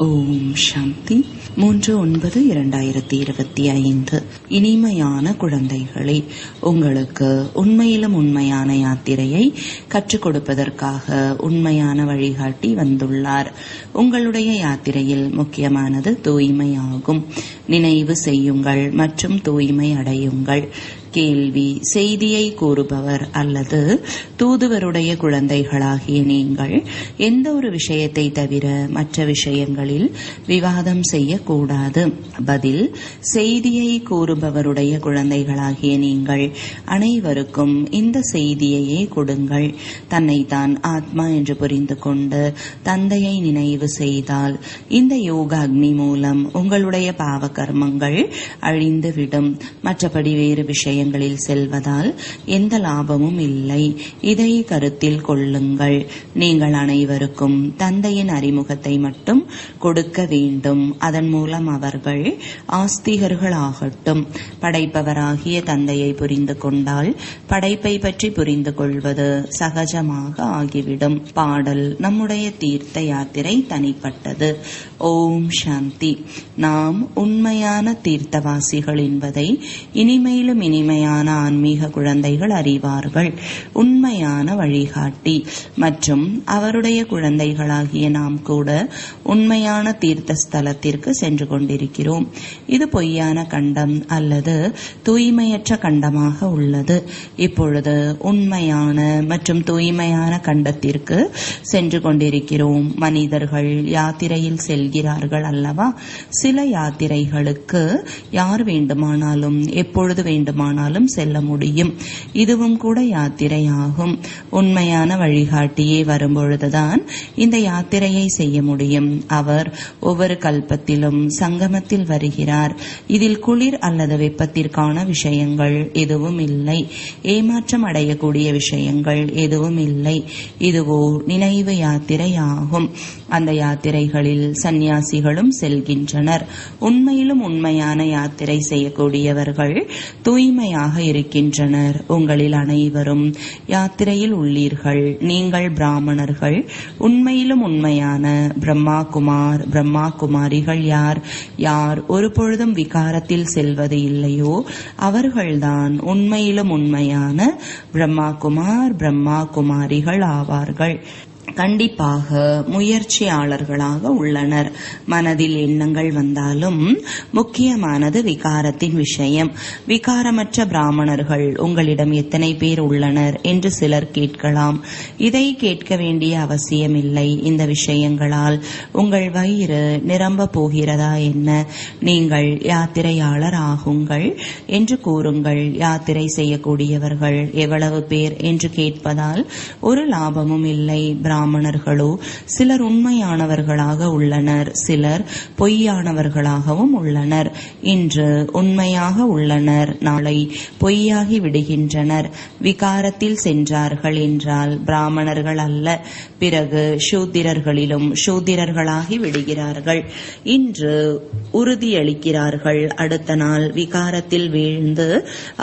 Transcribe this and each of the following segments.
ஓம் சாந்தி. 3/9/2025. இனிமையான குழந்தைகளே, உங்களுக்கு உண்மையிலும் உண்மையான யாத்திரையை கற்றுக் கொடுப்பதற்காக உண்மையான வழிகாட்டி வந்துள்ளார். உங்களுடைய யாத்திரையில் முக்கியமானது தூய்மையாகும். நினைவு செய்யுங்கள் மற்றும் தூய்மை அடையுங்கள். கேள்வி: செய்தியை கூறுபவர் அல்லது தூதுவருடைய குழந்தைகளாகிய நீங்கள் எந்த ஒரு விஷயத்தை தவிர மற்ற விஷயங்களில் விவாதம் செய்யக்கூடாது. பதில்: செய்தியை கூறுபவருடைய குழந்தைகளாகிய நீங்கள் அனைவருக்கும் இந்த செய்தியையே கொடுங்கள். தன்னைத்தான் ஆத்மா என்று புரிந்து கொண்டு தந்தையை நினைவு செய்தால் இந்த யோக அக்னி மூலம் உங்களுடைய பாவ கர்மங்கள் அழிந்துவிடும். மற்றபடி வேறு விஷயங்களில் செல்வதால் எந்த லாபமும் இல்லை. இதை கருத்தில் கொள்ளுங்கள். நீங்கள் அனைவருக்கும் தந்தையின் அறிமுகத்தை மட்டும் கொடுக்க வேண்டும். அதன் மூலம் அவர்கள் ஆஸ்திகர்களாகட்டும். படைப்பவராகிய தந்தையை புரிந்து கொண்டால் படைப்பை பற்றி புரிந்து கொள்வது சகஜமாக ஆகிவிடும். பாடல்: நம்முடைய தீர்த்த யாத்திரை தனிப்பட்டது. ஓம் சாந்தி. நாம் உண்மையான தீர்த்தவாசிகள் என்பதை இனிமையிலும் இனிமையான ஆன்மீக குழந்தைகள் அறிவார்கள். உண்மையான வழிகாட்டி மற்றும் அவருடைய குழந்தைகளாகிய நாம் கூட உண்மையான தீர்த்த ஸ்தலத்திற்கு சென்று கொண்டிருக்கிறோம். இது பொய்யான கண்டம் அல்லது தூய்மையற்ற கண்டமாக உள்ளது. இப்பொழுது உண்மையான மற்றும் தூய்மையான கண்டத்திற்கு சென்று கொண்டிருக்கிறோம். மனிதர்கள் யாத்திரையில் செல்கிறார்கள் அல்லவா? சில யாத்திரைகளுக்கு யார் வேண்டுமானாலும் எப்பொழுது வேண்டுமானாலும் செல்ல முடியும். இதுவும் கூட யாத்திரையாகும். உண்மையான வழிகாட்டியே வரும்பொழுதுதான் இந்த யாத்திரையை செய்ய முடியும். அவர் ஒவ்வொரு கல்பத்திலும் சங்கமத்தில் வருகிறார். இதில் குளிர் அல்லது வெப்பத்திற்கான விஷயங்கள் எதுவும் இல்லை. ஏமாற்றம் அடையக்கூடிய விஷயங்கள் எதுவும் இல்லை. இதுவோ நினைவு யாத்திரை ஆகும். அந்த யாத்திரைகளில் சந்நியாசிகளும் செல்கின்றனர். உண்மையிலும் உண்மையான யாத்திரை செய்யக்கூடியவர்கள் தூய்மையாக இருக்கின்றனர். உங்களில் அனைவரும் யாத்திரையில் உள்ளீர்கள். நீங்கள் பிராமணர்கள். உண்மையிலும் உண்மையான பிரம்மா குமார் பிரம்மா குமாரிகள் யார்? யார் ஒரு பொழுதும் விகாரத்தில் செல்வது இல்லையோ அவர்கள்தான் உண்மையிலும் உண்மையான பிரம்மா குமார் பிரம்மா குமாரிகள் ஆவார்கள். கண்டிப்பாக முயற்சியாளர்களாக உள்ளனர். மனதில் எண்ணங்கள் வந்தாலும் முக்கியமானது விகாரத்தின் விஷயம். விகாரமற்ற பிராமணர்கள் உங்களிடம் எத்தனை பேர் உள்ளனர் என்று சிலர் கேட்கலாம். இதை கேட்க வேண்டிய அவசியமில்லை. இந்த விஷயங்களால் உங்கள் வயிறு நிரம்ப போகிறதா என்ன? நீங்கள் யாத்திரையாளர் ஆகுங்கள் என்று கூறுங்கள். யாத்திரை செய்யக்கூடியவர்கள் எவ்வளவு பேர் என்று கேட்பதால் ஒரு லாபமும் இல்லை. பிராமணர்களோ சிலர் உண்மையானவர்களாக உள்ளனர், சிலர் பொய்யானவர்களாகவும் உள்ளனர். இன்று உண்மையாக உள்ளனர், நாளை பொய்யாகி விடுகின்றனர். விகாரத்தில் சென்றார்கள் என்றால் பிராமணர்கள் அல்ல. பிறகு சூத்திரர்களிலும் சூத்திரர்களாகி விடுகிறார்கள். இன்று உறுதியளிக்கிறார்கள், அடுத்த நாள் விகாரத்தில் வீழ்ந்து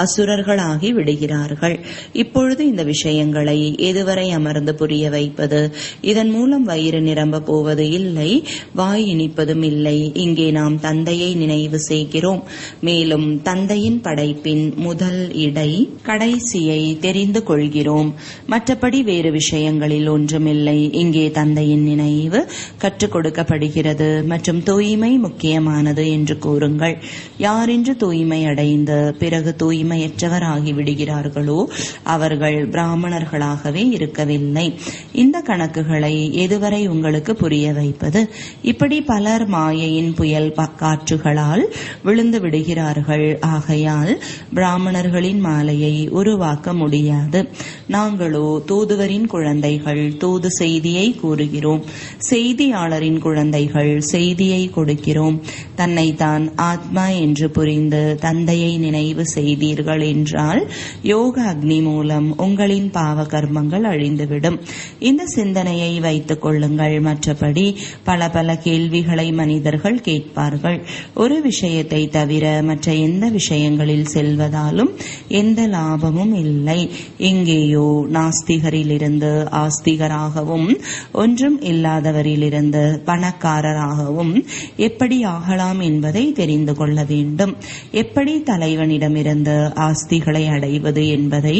அசுரர்களாகி விடுகிறார்கள். இப்பொழுது இந்த விஷயங்களை எதுவரை அமர்ந்து புரிய வைப்பது? இதன் மூலம் வயிறு நிரம்ப போவது இல்லை, வாய் இனிப்பதும் இல்லை. இங்கே நாம் தந்தையை நினைவு செய்கிறோம். மேலும் தந்தையின் படைப்பின் முதல் இடை கடைசியை தெரிந்து கொள்கிறோம். மற்றபடி வேறு விஷயங்களில் ஒன்றுமில்லை. இங்கே தந்தையின் நினைவு கற்றுக் கொடுக்கப்படுகிறது மற்றும் தூய்மை முக்கியமானது என்று கூறுங்கள். யாரென்று தூய்மை அடைந்து பிறகு தூய்மையற்றவர் ஆகிவிடுகிறார்களோ அவர்கள் பிராமணர்களாகவே இருக்கவில்லை. இந்த கணக்குகளை எதுவரை உங்களுக்கு புரிய வைப்பது? இப்படி பலர் மாயையின் புயல் காற்றுகளால் விழுந்து விடுகிறார்கள். ஆகையால் பிராமணர்களின் மாலையை உருவாக்க முடியாது. நாங்களோ தூதுவரின் குழந்தைகள், தூது செய்தியை கூறுகிறோம். செய்தியாளரின் குழந்தைகள், செய்தியை கொடுக்கிறோம். தன்னைத்தான் ஆத்மா என்று புரிந்து தந்தையை நினைவு செய்தீர்கள் என்றால் யோக அக்னி மூலம் உங்களின் பாவ கர்மங்கள் அழிந்துவிடும். இந்த சிந்தனையை வைத்துக் கொள்ளுங்கள். மற்றபடி பல பல கேள்விகளை மனிதர்கள் கேட்பார்கள். ஒரு விஷயத்தை தவிர மற்ற எந்த விஷயங்களில் செல்வதாலும் எந்த லாபமும் இல்லை. எங்கேயோ நாஸ்திகரிலிருந்து ஆஸ்திகராகவும் ஒன்றும் இல்லாதவரிலிருந்து பணக்காரராகவும் எப்படி ஆகலாம் என்பதை தெரிந்து கொள்ள வேண்டும். எப்படி தலைவனிடமிருந்து ஆஸ்திகளை அடைவது என்பதை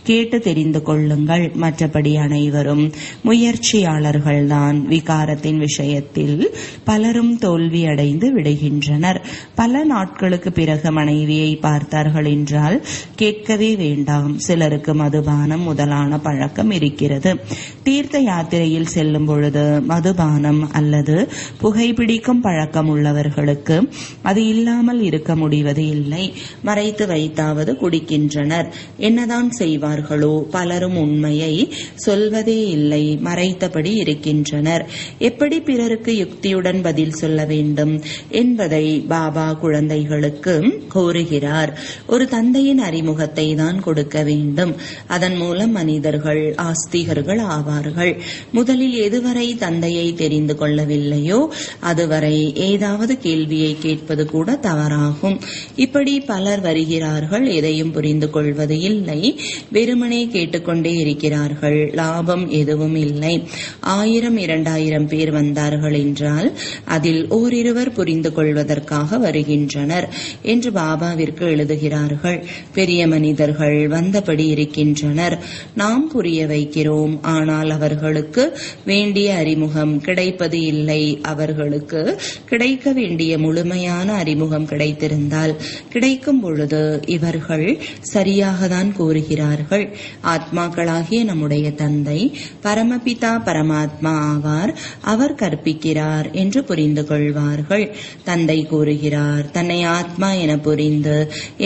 கேட்டு தெரிந்து கொள்ளுங்கள். மற்றபடி அனைவரும் முயற்சியாளர்கள்தான். விகாரத்தின் விஷயத்தில் பலரும் தோல்வி அடைந்து விடுகின்றனர். பல நாட்களுக்கு பிறகு மனைவியை பார்த்தார்கள் என்றால் கேட்கவே வேண்டாம். சிலருக்கு மதுபானம் முதலான பழக்கம் இருக்கிறது. தீர்த்த யாத்திரையில் செல்லும் பொழுது மதுபானம் அல்லது புகைப்பிடிக்கும் பழக்கம் உள்ளவர்களுக்கு அது இல்லாமல் இருக்க முடிவது இல்லை. மறைத்து வைத்தாவது குடிக்கின்றனர். என்னதான் செய்வார்களோ பலரும் உண்மையை சொல்வதே இல்லை, மறைத்தபடி இருக்கின்றனர். எப்படி பிறருக்கு யுக்தியுடன் பதில் சொல்ல வேண்டும் என்பதை பாபா குழந்தைகளுக்கு கூறுகிறார். ஒரு தந்தையின் அறிமுகத்தை தான் கொடுக்க வேண்டும். அதன் மூலம் மனிதர்கள் ஆஸ்திகர்கள் ஆவார்கள். முதலில் எதுவரை தந்தையை தெரிந்து கொள்ளவில்லையோ அதுவரை ஏதாவது கேள்வியை கேட்பது கூட தவறாகும். இப்படி பலர் வருகிறார்கள், எதையும் புரிந்து கொள்வது இல்லை, வெறுமனே கேட்டுக்கொண்டே இருக்கிறார்கள். லாபம் எதுவும் இல்லை. 1000 2000 பேர் வந்தார்கள் என்றால் அதில் ஓரிருவர் புரிந்து கொள்வதற்காக வருகின்றனர் என்று பாபாவிற்கு எழுதுகிறார்கள். பெரிய மனிதர்கள் வந்தபடி இருக்கின்றனர். நாம் புரிய வைக்கிறோம், ஆனால் அவர்களுக்கு வேண்டிய அறிமுகம் கிடைப்பது இல்லை. அவர்களுக்கு கிடைக்க வேண்டிய முழுமையான அறிமுகம் கிடைத்திருந்தால் கிடைக்கும் பொழுது இவர்கள் சரியாக தான் கூறுகிறார்கள். ஆத்மாக்களாகிய நம்முடைய தந்தை பரமபிதா பரமாத்மா ஆவார். அவர் கற்பிக்கிறார் என்று புரிந்து கொள்வார்கள். தந்தை கூறுகிறார், தன்னை ஆத்மா என புரிந்து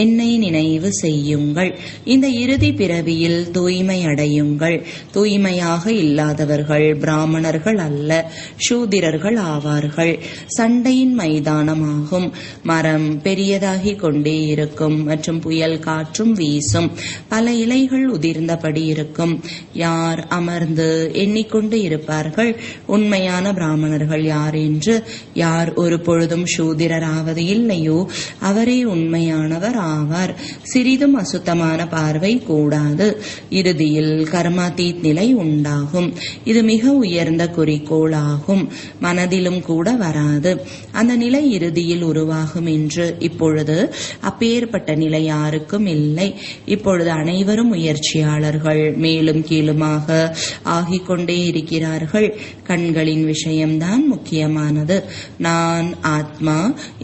என்னை நினைவு செய்யுங்கள். இந்த இறுதி பிறவியில் தூய்மை அடையுங்கள். தூய்மையாக இல்லாதவர்கள் பிராமணர்கள் அல்ல, சூதிரர்கள் ஆவார்கள். சண்டையின் மைதானமாகும். மரம் பெரியதாகி கொண்டே இருக்கும் மற்றும் புயல் காற்றும் வீசும். பல இலைகள் உதிர்ந்தபடி இருக்கும். யார் அமர்ந்து எண்ணிக்கொண்டு இருப்பார்கள் உண்மையான பிராமணர்கள் யார் என்று? யார் ஒரு பொழுதும் சூதிரராவது இல்லையோ அவரே உண்மையானவர் ஆவார். சிறிதும் அசுத்தமான பார்வை கூடாது. இறுதியில் கர்மாதீத் நிலை உண்டாகும். இது மிக உயர்ந்த குறிக்கோள் ஆகும். மனதிலும் கூட வராது. அந்த நிலை இறுதியில் உருவாகும் என்று இப்பொழுது அப்பேற்பட்ட நிலை யாருக்கும் இல்லை. இப்பொழுது அனைவரும் முயற்சியாளர்கள். மேலும் கீழுமாக ஆகிக்கொண்டே இருக்கிறார்கள். கண்களின் விஷயம்தான் முக்கியமானது. நான் ஆத்மா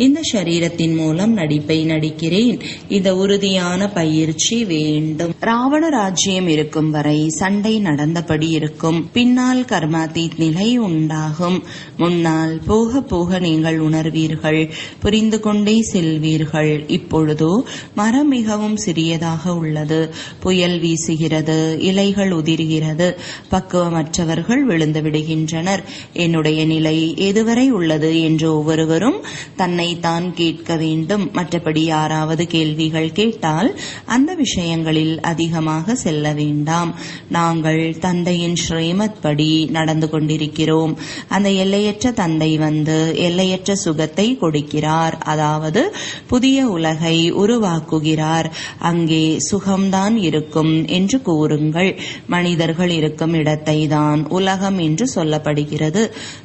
இந்த சரீரத்தின் மூலம் நடிப்பை நடிக்கிறேன். இந்த உறுதியான பயிற்சி வேண்டும். ராவண ராஜ்யம் இருக்கும் வரை சண்டை நடந்தபடி இருக்கும். பின்னால் கர்மாதீத் நிலை உண்டாகும். முன்னால் போக போக நீங்கள் உணர்வீர்கள், புரிந்து கொண்டே செல்வீர்கள். இப்பொழுதோ மரம் மிகவும் சிறியதாக உள்ளது. புயல் வீசுகிறது, இலைகள் உதிர்கிறது, பக்குவமற்றவர்கள் விழுந்து விடுகின்றனர். என்னுடைய நிலை எதுவரை உள்ளது என்று ஒவ்வொருவரும் தன்னைத்தான் கேட்க வேண்டும். மற்றபடி யாராவது கேள்விகள் கேட்டால் அந்த விஷயங்களில் அதிகமாக செல்ல வேண்டாம். நாங்கள் தந்தையின் ஸ்ரீமத் படி நடந்து கொண்டிருக்கிறோம். அந்த எல்லையற்ற தந்தை வந்து எல்லையற்ற சுகத்தை கொடுக்கிறார். அதாவது புதிய உலகை உருவாக்குகிறார். அங்கே சுகம்தான் இருக்கும் என்று கூறுங்கள். மனிதர்கள் இருக்கும் இடத்தை தான் உலகம் என்று சொல்லப்படுகிறது.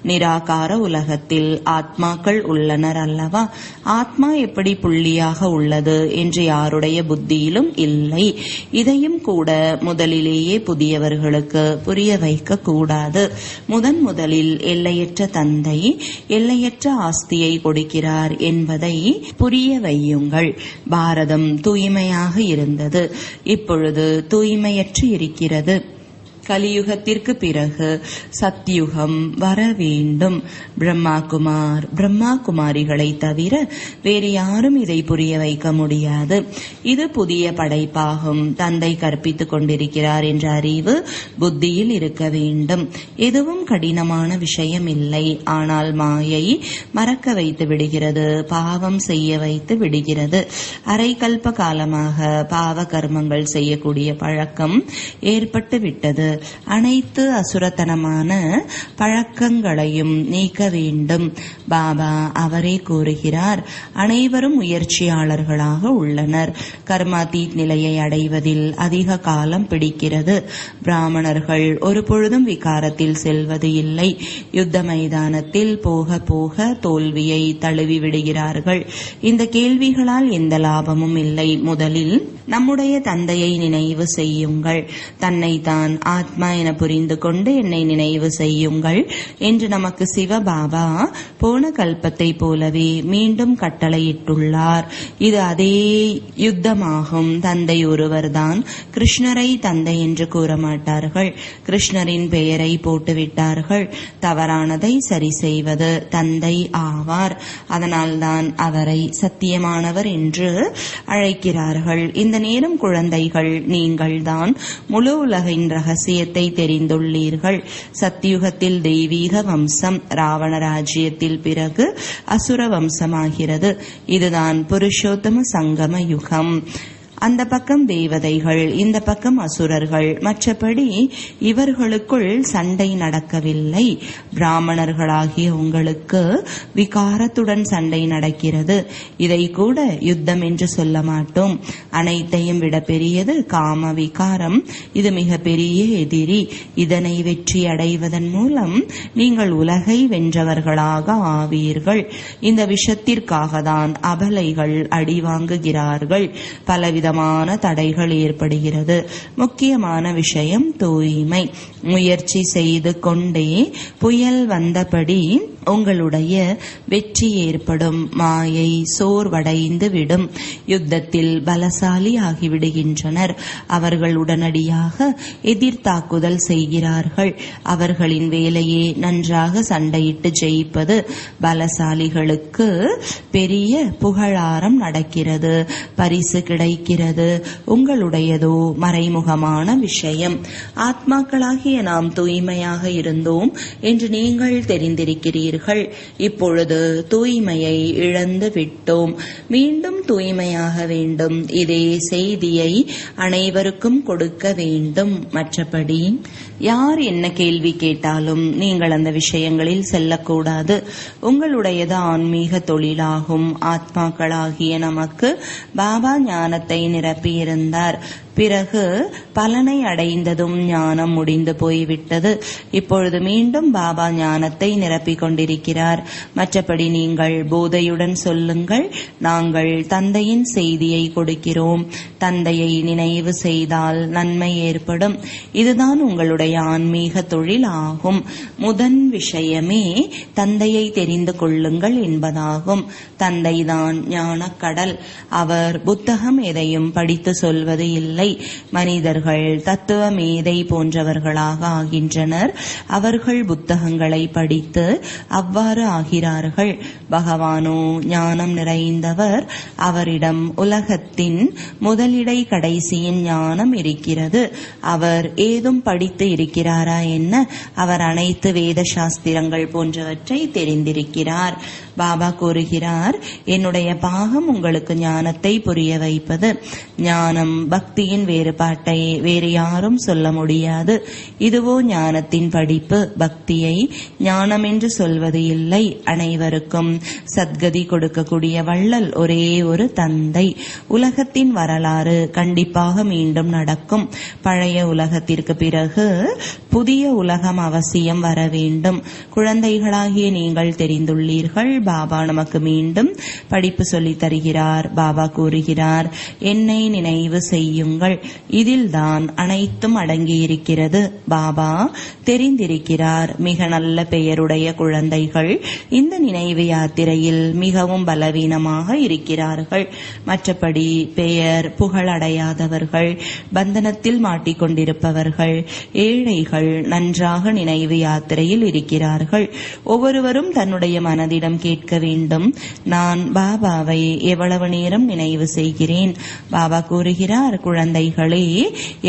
நிராகார உலகத்தில் ஆத்மாக்கள் உள்ளனர் அல்லவா? ஆத்மா எப்படி புள்ளியாக உள்ளது என்று யாருடைய புத்தியிலும் இல்லை. இதையும் கூட முதலிலேயே புதியவர்களுக்கு புரிய வைக்க கூடாது. முதலில் எல்லையற்ற தந்தை எல்லையற்ற ஆஸ்தியை கொடுக்கிறார் என்பதை புரிய வையுங்கள். பாரதம் தூய்மையாக இருந்தது, இப்பொழுது தூய்மையற்று இருக்கிறது. கலியுகத்திற்கு பிறகு சத்யுகம் வர வேண்டும். பிரம்மா குமாரிகளை தவிர வேறு யாரும் இதை புரிய வைக்க முடியாது. இது புதிய படைப்பாகும். தந்தை கற்பித்துக் கொண்டிருக்கிறார் என்ற அறிவு புத்தியில் இருக்க வேண்டும். எதுவும் கடினமான விஷயம் இல்லை. ஆனால் மாயை மறக்க வைத்து விடுகிறது, பாவம் செய்ய வைத்து விடுகிறது. அரை கல்ப காலமாக பாவ கர்மங்கள் செய்யக்கூடிய பழக்கம் ஏற்பட்டு விட்டது. அனைத்து அசுரத்தனமான பழக்கங்களையும் நீக்க வேண்டும். பாபா அவரே கூறுகிறார், அனைவரும் முயற்சியாளர்களாக உள்ளனர். கர்மாதீத் நிலையை அடைவதில் அதிக காலம் பிடிக்கிறது. பிராமணர்கள் ஒரு பொழுதும் விகாரத்தில் செல்வது இல்லை. யுத்த மைதானத்தில் போக போக தோல்வியை தழுவி விடுகிறார்கள். இந்த கேள்விகளால் எந்த லாபமும் இல்லை. முதலில் நம்முடைய தந்தையை நினைவு செய்யுங்கள். தன்னைத்தான் ஆத்மா என புரிந்து கொண்டு என்னை நினைவு செய்யுங்கள் என்று நமக்கு சிவபாபா போன கல்பத்தை போலவே மீண்டும் கட்டளையிட்டுள்ளார். இது அதே யுத்தமாகும். தந்தை ஒருவர்தான். கிருஷ்ணரை தந்தை என்று கூற மாட்டார்கள். கிருஷ்ணரின் பெயரை போட்டுவிட்டார்கள். தவறானதை சரி செய்வது தந்தை ஆவார். அதனால்தான் அவரை சத்தியமானவர் என்று அழைக்கிறார்கள். இந்த நேரம் குழந்தைகள், நீங்கள்தான் முழு உலகின் ரகசியத்தை தெரிந்துள்ளீர்கள். சத்தியுகத்தில் தெய்வீக வம்சம், ராவண ராஜ்யத்தில் பிறகு அசுர வம்சமாகிறது. இதுதான் புருஷோத்தம சங்கம யுகம். அந்த பக்கம் தேவதைகள், இந்த பக்கம் அசுரர்கள். மற்றபடி இவர்களுக்குள் சண்டை நடக்கவில்லை. பிராமணர்களாகிய உங்களுக்கு விகாரத்துடன் சண்டை நடக்கிறது. இதை கூட யுத்தம் என்று சொல்ல மாட்டோம். அனைத்தையும் விட பெரியது காம விகாரம். இது மிக பெரிய எதிரி. இதனை வெற்றி அடைவதன் மூலம் நீங்கள் உலகை வென்றவர்களாக ஆவீர்கள். இந்த விஷத்திற்காக தான் அபலைகள் அடி வாங்குகிறார்கள். பலவித தடைகள் ஏற்படுகிறது. முக்கியமான விஷயம் தூய்மை. முயற்சி செய்து கொண்டே புயல் வந்தபடி உங்களுடைய வெற்றி ஏற்படும். மாயை சோர்வடைந்து விடும். யுத்தத்தில் பலசாலி ஆகிவிடுகின்றனர். அவர்கள் உடனடியாக எதிர்த்தாக்குதல் செய்கிறார்கள். அவர்களின் வேலையே நன்றாக சண்டையிட்டு ஜெயிப்பது. பலசாலிகளுக்கு பெரிய புகழாரம் நடக்கிறது. பரிசு கிடைக்கிறது. உங்களுடையதோ மறைமுகமான விஷயம். ஆத்மாக்களாகிய நாம் தூய்மையாக இருந்தோம் என்று நீங்கள் தெரிந்திருக்கிறீர்கள். இப்பொழுது தூய்மையை இழந்து விட்டோம். மீண்டும் தூய்மையாக வேண்டும். இதே செய்தியை அனைவருக்கும் கொடுக்க வேண்டும். மற்றபடி யார் என்ன கேள்வி கேட்டாலும் நீங்கள் அந்த விஷயங்களில் செல்லக்கூடாது. உங்களுடையது ஆன்மீக தொழிலாகும். ஆத்மாக்களாகிய நமக்கு பாபா ஞானத்தை நிரப்பியிருந்தார். பிறகு பலனை அடைந்ததும் ஞானம் முடிந்து போய்விட்டது. இப்பொழுது மீண்டும் பாபா ஞானத்தை நிரப்பிக் கொண்டிருக்கிறார். மற்றபடி நீங்கள் போதையுடன் சொல்லுங்கள், நாங்கள் தந்தையின் செய்தியை கொடுக்கிறோம். தந்தையை நினைவு செய்தால் நன்மை ஏற்படும். இதுதான் உங்களுடைய ஆன்மீக தொழில் ஆகும். முதன் விஷயமே தந்தையை தெரிந்து கொள்ளுங்கள் என்பதாகும். தந்தைதான் ஞானக்கடல். அவர் புத்தகம் எதையும் படித்து சொல்வது இல்லை. மனிதர்கள் தத்துவ மேதை போன்றவர்களாக ஆகின்றனர். அவர்கள் புத்தகங்களை படித்து அவ்வாறு ஆகிறார்கள். பகவானோ ஞானம் நிறைந்தவர். அவரிடம் உலகத்தின் முதலிடை கடைசியின் ஞானம் இருக்கிறது. அவர் ஏதும் படித்து இருக்கிறாரா என்ன? அவர் அனைத்து வேத சாஸ்திரங்கள் போன்றவற்றை தெரிந்திருக்கிறார். பாபா கூறுகிறார், என்னுடைய பாகம் உங்களுக்கு ஞானத்தை புரிய வைப்பது. ஞானம் பக்தியின் வேறுபாட்டை வேறு யாரும் சொல்ல முடியாது. இதுவோ ஞானத்தின் படிப்பு. பக்தியை ஞானம் என்று சொல்வது இல்லை. அனைவருக்கும் சத்கதி கொடுக்கக்கூடிய வள்ளல் ஒரே ஒரு தந்தை. உலகத்தின் வரலாறு கண்டிப்பாக மீண்டும் நடக்கும். பழைய உலகத்திற்கு பிறகு புதிய உலகம் அவசியம் வர வேண்டும். குழந்தைகளாகிய நீங்கள் தெரிந்துள்ளீர்கள். பாபா நமக்கு மீண்டும் படிப்பு சொல்லித் தருகிறார். பாபா கூறுகிறார், என்னை நினைவு செய்யுங்கள். இதில்தான் அனைத்தும் அடங்கியிருக்கிறது. பாபா தெரிந்திருக்கிறார். மிக நல்ல பெயருடைய குழந்தைகள் இந்த நினைவு யாத்திரையில் மிகவும் பலவீனமாக இருக்கிறார்கள். மற்றபடி பெயர் புகழடையாதவர்கள், பந்தனத்தில் மாட்டிக்கொண்டிருப்பவர்கள், ஏழைகள் நன்றாக நினைவு யாத்திரையில் இருக்கிறார்கள். ஒவ்வொருவரும் தன்னுடைய மனதிடம் கேட்க வேண்டும், நான் பாபாவை எவ்வளவு நேரம் நினைவு செய்கிறேன்? பாபா கூறுகிறார், குழந்தைகளே,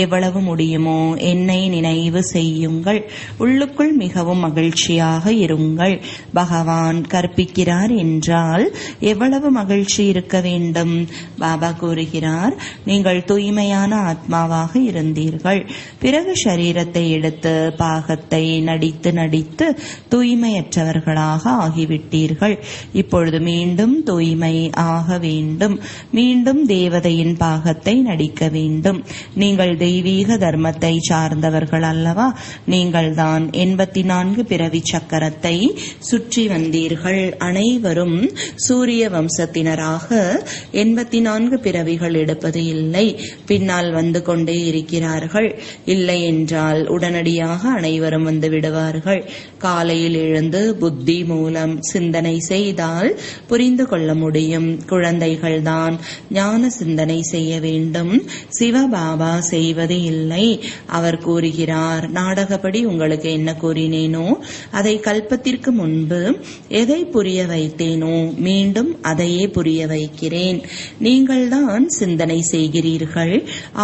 எவ்வளவு முடியுமோ என்னை நினைவு செய்யுங்கள். உள்ளுக்குள் மிகவும் மகிழ்ச்சியாக இருங்கள். பகவான் கற்பிக்கிறார் என்றால் எவ்வளவு மகிழ்ச்சி இருக்க வேண்டும்? பாபா கூறுகிறார், நீங்கள் தூய்மையான ஆத்மாவாக இருந்தீர்கள். பிறகு சரீரத்தை எடுத்து பாகத்தை நடித்து நடித்து தூய்மையற்றவர்களாக ஆகிவிட்டீர்கள். இப்பொழுது மீண்டும் தூய்மை ஆக வேண்டும். மீண்டும் தேவதையின் பாகத்தை நடிக்க வேண்டும். நீங்கள் தெய்வீக தர்மத்தை சார்ந்தவர்கள் அல்லவா? நீங்கள் தான் 84 பிறவி சக்கரத்தை சுற்றி வந்தீர்கள். அனைவரும் சூரிய வம்சத்தினராக 84 பிறவிகள் எடுப்பது இல்லை, பின்னால் வந்து கொண்டே இருக்கிறார்கள். இல்லை என்றால் உடனடியாக அனைவரும் வந்து விடுவார்கள். காலையில் எழுந்து புத்தி மூலம் சிந்தனை செய்தால் புரிந்து கொள்ள முடியும். குழந்தைகள்தான் ஞான சிந்தனை செய்ய வேண்டும். சிவபாபா செய்வது இல்லை. அவர் கூறுகிறார், நாடகப்படி உங்களுக்கு என்ன கூறினேனோ அதை கல்பத்திற்கு முன்பு எதை புரிய வைத்தேனோ மீண்டும் அதையே புரிய வைக்கிறேன். நீங்கள்தான் சிந்தனை செய்கிறீர்கள்.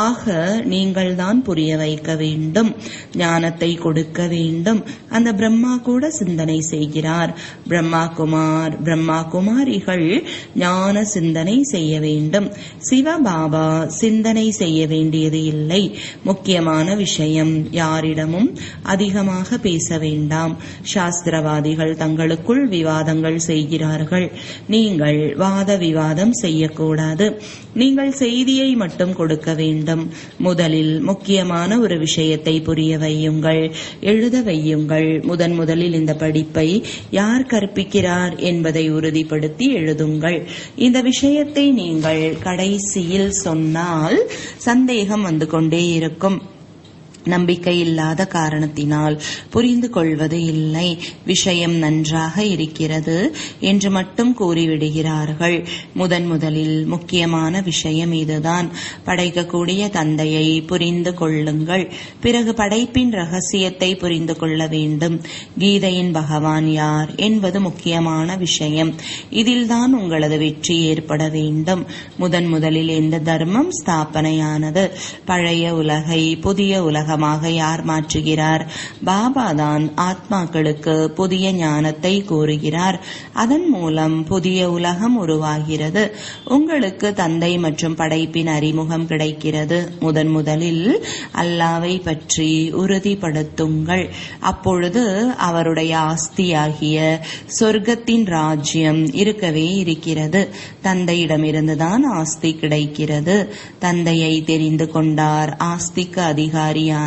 ஆக நீங்கள்தான் புரிய வைக்க வேண்டும், ஞானத்தை கொடுக்க வேண்டும். அந்த பிரம்மா கூட சிந்தனை செய்கிறார். பிரம்மா குமார், பிரம்மா குமாரிகள் ஞான சிந்தனை செய்ய வேண்டும். சிவபாபா சிந்தனை செய்ய வேண்டியது இல்லை. முக்கியமான விஷயம், யாரிடமும் அதிகமாக பேச வேண்டாம். சாஸ்திரவாதிகள் தங்களுக்குள் விவாதங்கள் செய்கிறார்கள். நீங்கள் வாத விவாதம் செய்யக்கூடாது. நீங்கள் செய்தியை மட்டும் கொடுக்க வேண்டும். முதலில் முக்கியமான ஒரு விஷயத்தை புரிய வையுங்கள், எழுத வையுங்கள். முதலில் இந்த படிப்பை யார் கற்பிக்கிறார் என்பதை உறுதிப்படுத்தி எழுதுங்கள். இந்த விஷயத்தை நீங்கள் கடைசியில் சொன்னால் சந்தேகம் வந்து கொண்டே இருக்கும். நம்பிக்கை இல்லாத காரணத்தினால் புரிந்து கொள்வது இல்லை. விஷயம் நன்றாக இருக்கிறது என்று மட்டும் கூறிவிடுகிறார்கள். முதலில் முக்கியமான விஷயம் இதுதான். படைக்கக்கூடிய தந்தையை புரிந்து கொள்ளுங்கள். பிறகு படைப்பின் ரகசியத்தை புரிந்து கொள்ள வேண்டும். கீதையின் பகவான் யார் என்பது முக்கியமான விஷயம். இதில்தான் உங்களது வெற்றி ஏற்பட வேண்டும். முதலில் எந்த தர்மம் ஸ்தாபனையானது? பழைய உலகை புதிய உலக யார் மாற்றுகிறார்? பாபா தான் ஆத்மாக்களுக்கு புதிய ஞானத்தை கூறுகிறார். அதன் மூலம் புதிய உலகம் உருவாகிறது. உங்களுக்கு தந்தை மற்றும் படைப்பின் அறிமுகம் கிடைக்கிறது. முதலில் அல்லாவை பற்றி உறுதிப்படுத்துங்கள். அப்பொழுது அவருடைய ஆஸ்தியாகிய சொர்க்கத்தின் ராஜ்யம் இருக்கவே இருக்கிறது. தந்தையிடமிருந்துதான் ஆஸ்தி கிடைக்கிறது. தந்தையை தெரிந்து கொண்டார், ஆஸ்திக்கு அதிகாரியான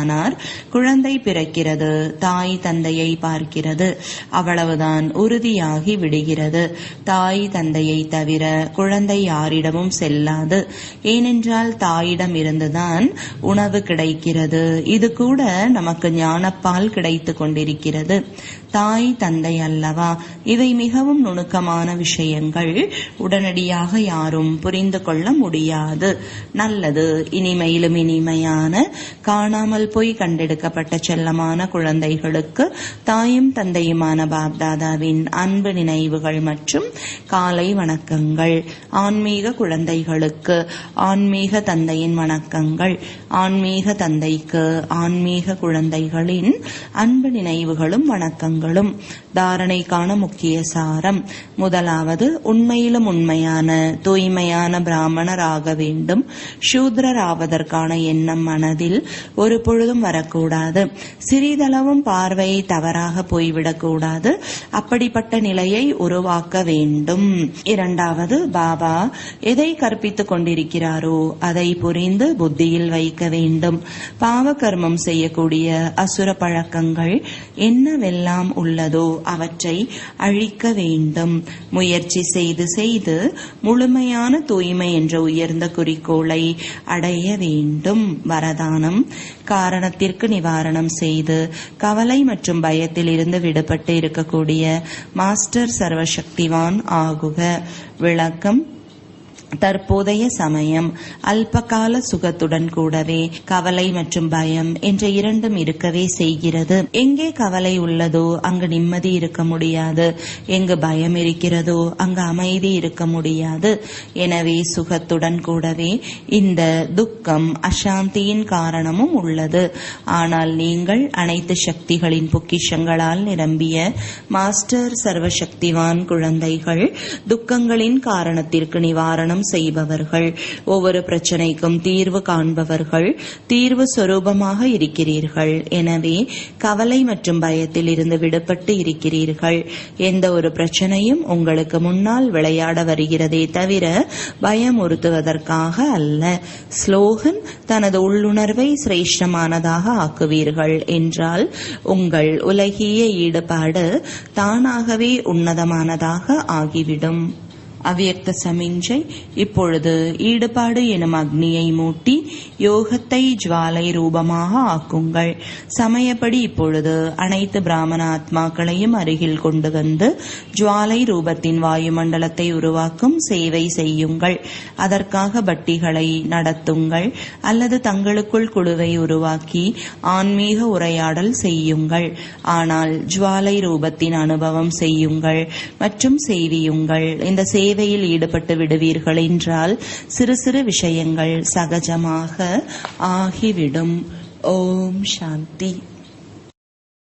குழந்தை பிறக்கிறது, தாய் தந்தையை பார்க்கிறது, அவ்வளவுதான், உறுதியாகி விடுகிறது. தாய் தந்தையை தவிர குழந்தை யாரிடமும் செல்லாது. ஏனென்றால் தாயிடம் இருந்துதான் உணவு கிடைக்கிறது. இது கூட நமக்கு ஞானப்பால் கிடைத்து கொண்டிருக்கிறது. தாய் தந்தை அல்லவா? இவை மிகவும் நுணுக்கமான விஷயங்கள். உடனடியாக யாரும் புரிந்து கொள்ள முடியாது. நல்லது, இனிமையிலும் இனிமையான காணாமல் போய் கண்டெடுக்கப்பட்ட செல்லமான குழந்தைகளுக்கு தாயும் தந்தையுமான பாப்தாதாவின் அன்பு நினைவுகள் மற்றும் காலை வணக்கங்கள். ஆன்மீக குழந்தைகளுக்கு ஆன்மீக தந்தையின் வணக்கங்கள். ஆன்மீக தந்தைக்கு ஆன்மீக குழந்தைகளின் அன்பு நினைவுகளும் வணக்கங்கள். தாரணைக்கான முக்கிய சாரம். முதலாவது, உண்மையிலும் உண்மையான தூய்மையான பிராமணர் ஆக வேண்டும். சூத்ரர் ஆவதற்கான எண்ணம் மனதில் ஒரு பொழுதும் வரக்கூடாது. சிறிதளவும் பார்வை தவறாக போய்விடக்கூடாது. அப்படிப்பட்ட நிலையை உருவாக்க வேண்டும். இரண்டாவது, பாபா எதை கற்பித்துக் கொண்டிருக்கிறாரோ அதை புரிந்து புத்தியில் வைக்க வேண்டும். பாவ கர்மம் செய்யக்கூடிய அசுர பழக்கங்கள் என்னவெல்லாம் உள்ளதோ அவற்றை அழிக்க வேண்டும். முயற்சி செய்து செய்து முழுமையான தூய்மை என்ற உயர்ந்த குறிக்கோளை அடைய வேண்டும். வரதானம், காரணத்திற்கு நிவாரணம் செய்து கவலை மற்றும் பயத்தில் இருந்து விடுபட்டு இருக்கக்கூடிய மாஸ்டர் சர்வசக்திவான் ஆகுக. விளக்கம், தற்போதைய சமயம் அல்பகால சுகத்துடன் கூடவே கவலை மற்றும் பயம் என்ற இரண்டும் இருக்கவே செய்கிறது. எங்கே கவலை உள்ளதோ அங்கு நிம்மதி இருக்க முடியாது. எங்கு பயம் இருக்கிறதோ அங்கு அமைதி இருக்க முடியாது. எனவே சுகத்துடன் கூடவே இந்த துக்கம் அசாந்தியின் காரணமும் உள்ளது. ஆனால் நீங்கள் அனைத்து சக்திகளின் பொக்கிஷங்களால் நிரம்பிய மாஸ்டர் சர்வசக்திவான் குழந்தைகள். துக்கங்களின் காரணத்திற்கு நிவாரணம் செய்பவர்கள். ஒவ்வொரு பிரச்சனைக்கும் தீர்வு காண்பவர்கள். தீர்வு சொரூபமாக இருக்கிறீர்கள். எனவே கவலை மற்றும் பயத்தில் இருந்து விடுபட்டு இருக்கிறீர்கள். எந்த ஒரு பிரச்சனையும் உங்களுக்கு முன்னால் விளையாட வருகிறதே தவிர பயமுறுத்துவதற்காக அல்ல. ஸ்லோகன்: தனது உள்ளுணர்வை சிரேஷ்டமானதாக ஆக்குவீர்கள் என்றால் உங்கள் உலகிய ஈடுபாடு தானாகவே உன்னதமானதாக ஆகிவிடும். அவ்யக்த சமிஞ்சை: இப்பொழுது ஈடுபாடு எனும் அக்னியை மூட்டி யோகத்தை ஜுவாலை ரூபமாக ஆக்குங்கள். சமயப்படி இப்பொழுது அனைத்து பிராமண ஆத்மாக்களையும் அருகில் கொண்டு வந்து ஜுவாலை ரூபத்தின் வாயுமண்டலத்தை உருவாக்கும் சேவை செய்யுங்கள். அதற்காக பட்டிகளை நடத்துங்கள் அல்லது தங்களுக்குள் குழுவை உருவாக்கி ஆன்மீக உரையாடல் செய்யுங்கள். ஆனால் ஜுவாலை ரூபத்தின் அனுபவம் செய்யுங்கள் மற்றும் செய்வியுங்கள். இந்த சேவையில் ஈடுபட்டு விடுவீர்கள் என்றால் சிறு சிறு விஷயங்கள் சகஜமாக ஆகிவிடும். ஓம் சாந்தி.